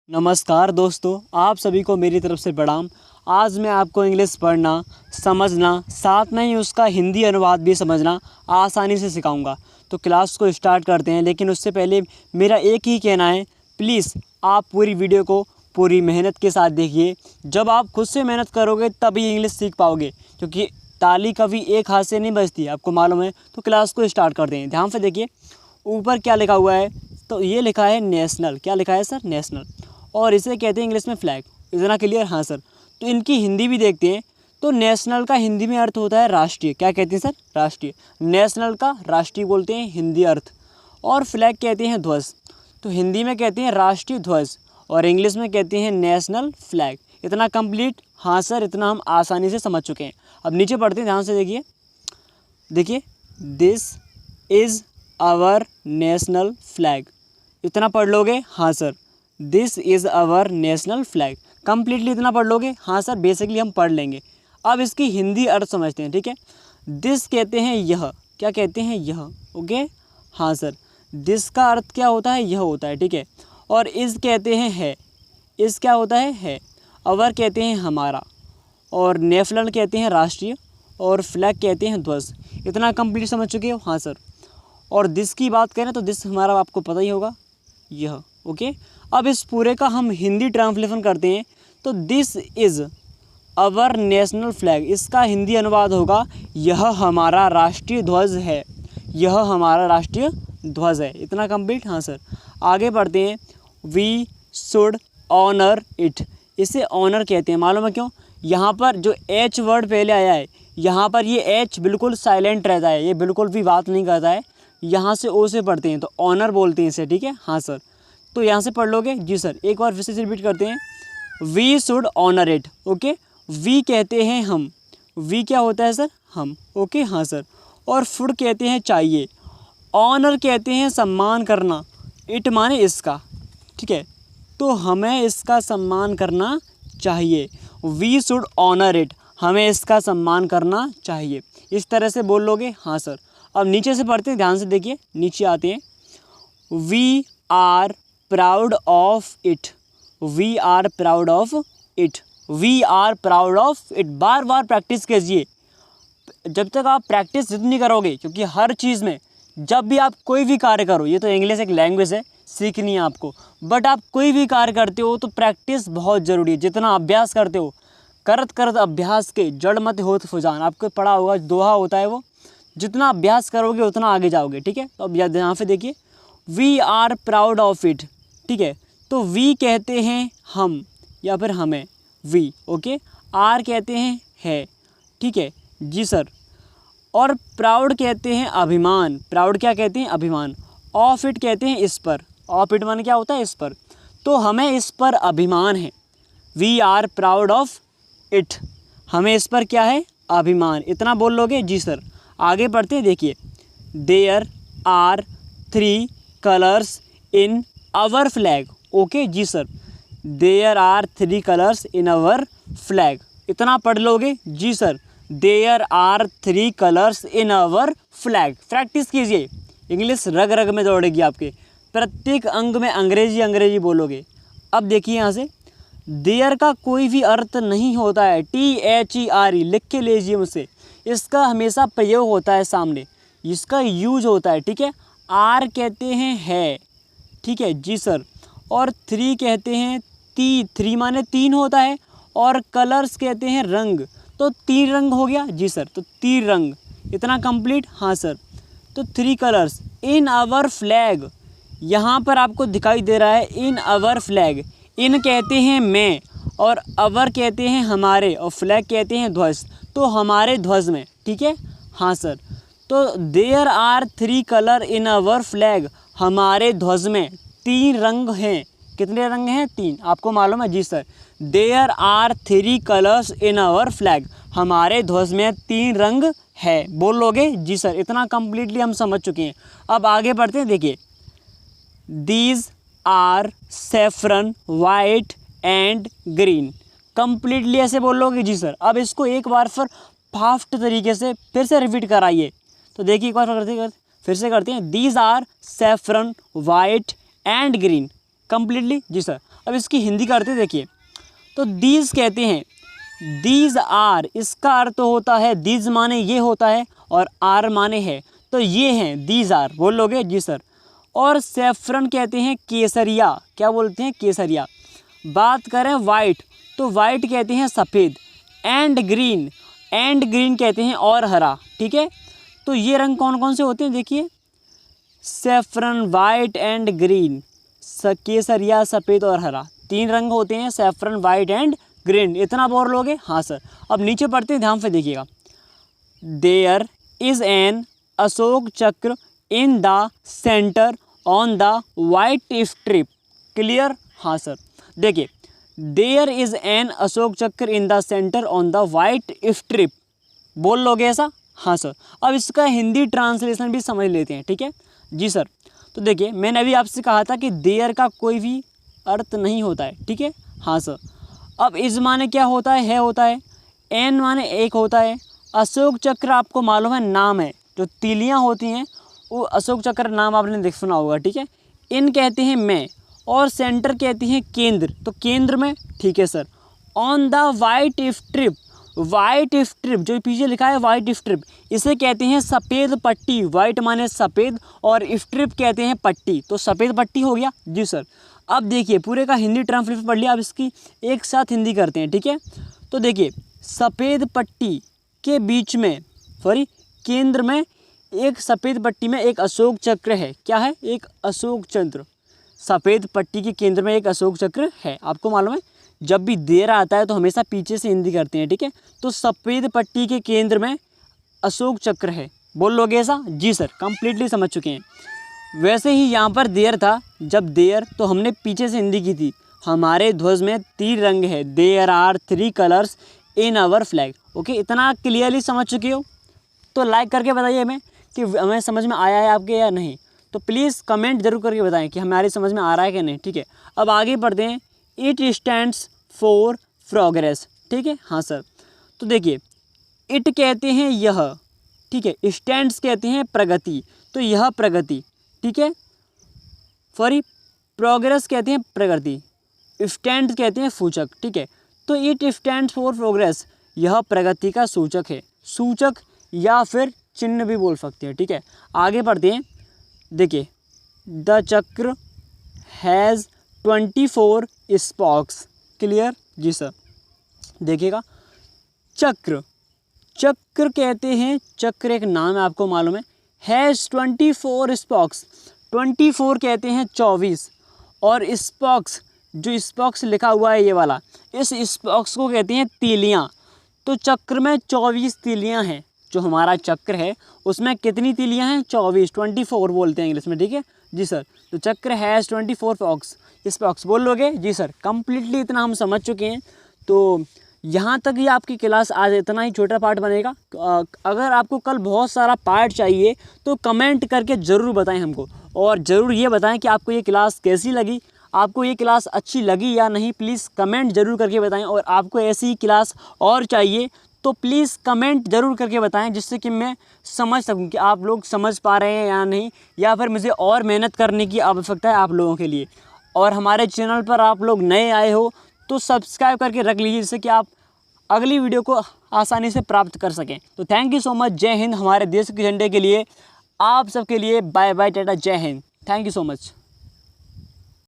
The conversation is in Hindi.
नमस्कार दोस्तों, आप सभी को मेरी तरफ से प्रणाम। आज मैं आपको इंग्लिश पढ़ना, समझना, साथ में ही उसका हिंदी अनुवाद भी समझना आसानी से सिखाऊंगा। तो क्लास को स्टार्ट करते हैं, लेकिन उससे पहले मेरा एक ही कहना है, प्लीज़ आप पूरी वीडियो को पूरी मेहनत के साथ देखिए। जब आप खुद से मेहनत करोगे तभी इंग्लिश सीख पाओगे, क्योंकि ताली कभी एक हाथ से नहीं बजती, आपको मालूम है। तो क्लास को स्टार्ट करते हैं। ध्यान से देखिए, ऊपर क्या लिखा हुआ है। तो ये लिखा है नेशनल। क्या लिखा है सर? नेशनल। और इसे कहते हैं इंग्लिश में फ्लैग। इतना क्लियर? हाँ सर। तो इनकी हिंदी भी देखते हैं। तो नेशनल का हिंदी में अर्थ होता है राष्ट्रीय। क्या कहते हैं सर? राष्ट्रीय। नेशनल का राष्ट्रीय बोलते हैं हिंदी अर्थ। और फ्लैग कहते हैं ध्वज। तो हिंदी में कहते हैं राष्ट्रीय ध्वज और इंग्लिश में कहते हैं नेशनल फ्लैग। इतना कंप्लीट? हाँ सर, इतना हम आसानी से समझ चुके हैं। अब नीचे पढ़ते हैं, ध्यान से देखिए, this is our national flag. इतना पढ़ लोगे? हाँ sir. This is our national flag. Completely इतना पढ़ लोगे? हाँ सर, बेसिकली हम पढ़ लेंगे। अब इसकी हिंदी अर्थ समझते हैं, ठीक है। दिस कहते हैं यह। क्या कहते हैं? यह। ओके, हाँ सर। दिस का अर्थ क्या होता है? यह होता है, ठीक है। और इज़ कहते हैं है। इज़ क्या होता है? है। अवर कहते हैं हमारा। और नेशनल कहते हैं राष्ट्रीय। और फ्लैग कहते हैं ध्वज। इतना कंप्लीट समझ चुके हो? हाँ सर। और दिस की बात करें तो दिस हमारा आपको पता ही होगा, यह। ओके, अब इस पूरे का हम हिंदी ट्रांसलेशन करते हैं। तो this is our national flag, इसका हिंदी अनुवाद होगा यह हमारा राष्ट्रीय ध्वज है। यह हमारा राष्ट्रीय ध्वज है। इतना कंप्लीट? हाँ सर। आगे बढ़ते हैं। We should honour it. इसे ऑनर कहते हैं, मालूम है क्यों? यहाँ पर जो एच वर्ड पहले आया है, यहाँ पर ये एच बिल्कुल साइलेंट रहता है, ये बिल्कुल भी बात नहीं करता है। यहाँ से ओ से पढ़ते हैं तो ऑनर बोलते हैं इसे, ठीक है। हाँ सर। तो यहाँ से पढ़ लोगे? जी सर। एक बार फिर से रिपीट करते हैं। We should honour it. Okay, we कहते हैं हम। वी क्या होता है सर? हम। ओके, हाँ सर। और शुड कहते हैं चाहिए। ऑनर कहते हैं सम्मान करना। इट माने इसका, ठीक है। तो हमें इसका सम्मान करना चाहिए। वी शुड ऑनर इट, हमें इसका सम्मान करना चाहिए। इस तरह से बोल लोगे? हाँ सर। अब नीचे से पढ़ते हैं, ध्यान से देखिए, नीचे आते हैं। We are proud of it. We are proud of it. We are proud of it. बार बार प्रैक्टिस कीजिए। जब तक आप प्रैक्टिस जितनी करोगे, क्योंकि हर चीज़ में जब भी आप कोई भी कार्य करो, ये तो इंग्लिश एक लैंग्वेज है, सीखनी है आपको, बट आप कोई भी कार्य करते हो तो प्रैक्टिस बहुत ज़रूरी है। जितना अभ्यास करते हो, करत करत अभ्यास के जड़ मत होत फुजान, आपको पढ़ा होगा, दोहा होता है वो। जितना अभ्यास करोगे उतना आगे जाओगे, ठीक है। तो अब यहाँ पे देखिए, we are proud of it, ठीक है। तो वी कहते हैं हम या फिर हमें, वी। ओके, आर कहते हैं है, ठीक है। जी सर। और प्राउड कहते हैं अभिमान। प्राउड क्या कहते हैं? अभिमान। ऑफ इट कहते हैं इस पर। ऑफ इट माने क्या होता है? इस पर। तो हमें इस पर अभिमान है। We are proud of it, हमें इस पर क्या है? अभिमान। इतना बोल लोगे? जी सर। आगे बढ़ते हैं, देखिए। There are 3 colours in our flag. Okay, जी sir. There are 3 colours in our flag. इतना पढ़ लोगे? जी sir. There are 3 colours in our flag. Practice कीजिए, इंग्लिश रग रग में दौड़ेगी आपके। प्रत्येक अंग में अंग्रेजी बोलोगे। अब देखिए यहाँ से, देयर का कोई भी अर्थ नहीं होता है। THERE लिख के लीजिए मुझसे। इसका हमेशा प्रयोग होता है सामने, इसका यूज होता है, ठीक है। आर कहते हैं है, ठीक है। जी सर। और 3 कहते हैं 3 माने 3 होता है। और कलर्स कहते हैं रंग, तो 3 रंग हो गया। जी सर। तो 3 रंग। इतना कंप्लीट? हाँ सर। तो 3 कलर्स इन आवर फ्लैग, यहाँ पर आपको दिखाई दे रहा है इन आवर फ्लैग। इन कहते हैं मैं, और अवर कहते हैं हमारे, और फ्लैग कहते हैं ध्वज। तो हमारे ध्वज में, ठीक है। हाँ सर। तो there are 3 colour in our flag, हमारे ध्वज में 3 रंग हैं। कितने रंग हैं? 3। आपको मालूम है? जी sir. There are 3 colours in our flag, हमारे ध्वज में 3 रंग है। बोल लोगे? जी सर। इतना कंप्लीटली हम समझ चुके हैं। अब आगे बढ़ते हैं, देखिए। These are saffron white and green. Completely ऐसे बोल लोगे? जी सर। अब इसको एक बार फास्ट तरीके से फिर से रिपीट कराइए। तो देखिए, एक बार फिर से करते हैं। These are saffron white and green. Completely? जी सर। अब इसकी हिंदी करते देखिए, तो दीज कहते हैं, दीज आर, इसका अर्थ होता है दीज माने ये होता है और आर माने है, तो ये हैं दीज आर, बोल लोगे जी सर। और सेफ्रन कहते हैं केसरिया, क्या बोलते हैं केसरिया। बात करें वाइट, तो वाइट कहते हैं सफ़ेद। एंड ग्रीन, एंड ग्रीन कहते हैं और हरा, ठीक है। तो ये रंग कौन कौन से होते हैं देखिए, सेफ्रन, वाइट एंड ग्रीन, केसरिया, सफ़ेद और हरा, 3 रंग होते हैं, सेफ्रन, वाइट एंड ग्रीन। इतना बोल लोगे, हाँ सर। अब नीचे पढ़ते हैं, ध्यान से देखिएगा। देयर इज़ एन अशोक चक्र in the centre on the white strip, clear, हाँ सर। देखिए, देयर इज़ एन अशोक चक्र in the centre on the white strip, बोल लोगे ऐसा, हाँ सर। अब इसका हिंदी ट्रांसलेशन भी समझ लेते हैं, ठीक है जी सर। तो देखिए, मैंने अभी आपसे कहा था कि देयर का कोई भी अर्थ नहीं होता है, ठीक है, हाँ सर। अब इस माने क्या होता है होता है, एन माने एक होता है। अशोक चक्र आपको मालूम है नाम है, जो तीलियाँ होती हैं वो अशोक चक्र नाम आपने देख सुना होगा, ठीक है। इन कहते हैं मैं, और सेंटर कहते हैं केंद्र, तो केंद्र में, ठीक है sir. On the white strip, white strip जो पीछे लिखा है वाइट स्ट्रिप, इसे कहते हैं सफ़ेद पट्टी। वाइट माने सफ़ेद और स्ट्रिप कहते हैं पट्टी, तो सफ़ेद पट्टी हो गया जी सर। अब देखिए, पूरे का हिंदी ट्रांसलेशन पढ़ लिया, अब इसकी एक साथ हिंदी करते हैं, ठीक है। तो देखिए, सफ़ेद पट्टी के बीच में, सॉरी केंद्र में, एक सफ़ेद पट्टी में एक अशोक चक्र है, क्या है, एक अशोक चक्र। सफ़ेद पट्टी के केंद्र में एक अशोक चक्र है, आपको मालूम है जब भी देर आता है तो हमेशा पीछे से हिंदी करते हैं, ठीक है। तो सफ़ेद पट्टी के केंद्र में अशोक चक्र है, बोल लोगे ऐसा, जी सर, कंप्लीटली समझ चुके हैं। वैसे ही यहाँ पर देयर था, जब देयर तो हमने पीछे से हिंदी की थी। हमारे ध्वज में 3 रंग है, there are 3 colours in our flag, okay. इतना क्लियरली समझ चुके हो तो लाइक करके बताइए हमें कि हमें समझ में आया है आपके या नहीं। तो प्लीज़ कमेंट जरूर करके बताएं कि हमारी समझ में आ रहा है कि नहीं, ठीक है। अब आगे बढ़ते हैं। इट स्टैंड्स फॉर प्रोग्रेस, ठीक है, हाँ सर। तो देखिए, इट कहते हैं यह, ठीक है, स्टैंड्स कहते हैं प्रगति, तो यह प्रगति, ठीक है। सॉरी, प्रोग्रेस कहते हैं प्रगति, स्टैंड कहते हैं सूचक, ठीक है। तो इट स्टैंड्स फॉर प्रोग्रेस, यह प्रगति का सूचक है, सूचक या फिर चिन्ह भी बोल सकते हैं, ठीक है। आगे बढ़ते हैं। देखिए, the chakra has 24 spokes, clear जी सर। देखिएगा, चक्र, चक्र कहते हैं, चक्र एक नाम है, आपको मालूम है। हैज़ 24 स्पॉक्स, 24 कहते हैं 24, और स्पॉक्स, जो स्पॉक्स लिखा हुआ है ये वाला, इस स्पॉक्स को कहते हैं तीलियाँ। तो चक्र में 24 तीलियाँ हैं, जो हमारा चक्र है उसमें कितनी तीलियाँ हैं, 24 बोलते हैं इंग्लिश में, ठीक है जी सर। तो चक्र हैज़ 24 स्पॉक्स, बोल लोगे जी सर। कंप्लीटली इतना हम समझ चुके हैं। तो यहाँ तक ही आपकी क्लास आज, इतना ही छोटा पार्ट बनेगा। अगर आपको कल बहुत सारा पार्ट चाहिए तो कमेंट करके ज़रूर बताएं हमको, और ज़रूर ये बताएं कि आपको ये क्लास कैसी लगी, आपको ये क्लास अच्छी लगी या नहीं, प्लीज़ कमेंट ज़रूर करके बताएं। और आपको ऐसी क्लास और चाहिए तो प्लीज़ कमेंट ज़रूर करके बताएं, जिससे कि मैं समझ सकूं कि आप लोग समझ पा रहे हैं या नहीं, या फिर मुझे और मेहनत करने की आवश्यकता है आप लोगों के लिए। और हमारे चैनल पर आप लोग नए आए हो तो सब्सक्राइब करके रख लीजिए, जिससे कि आप अगली वीडियो को आसानी से प्राप्त कर सकें। तो थैंक यू सो मच। जय हिंद। हमारे देश के झंडे के लिए, आप सबके लिए बाय बाय, टाटा, जय Hind. Thank you so much.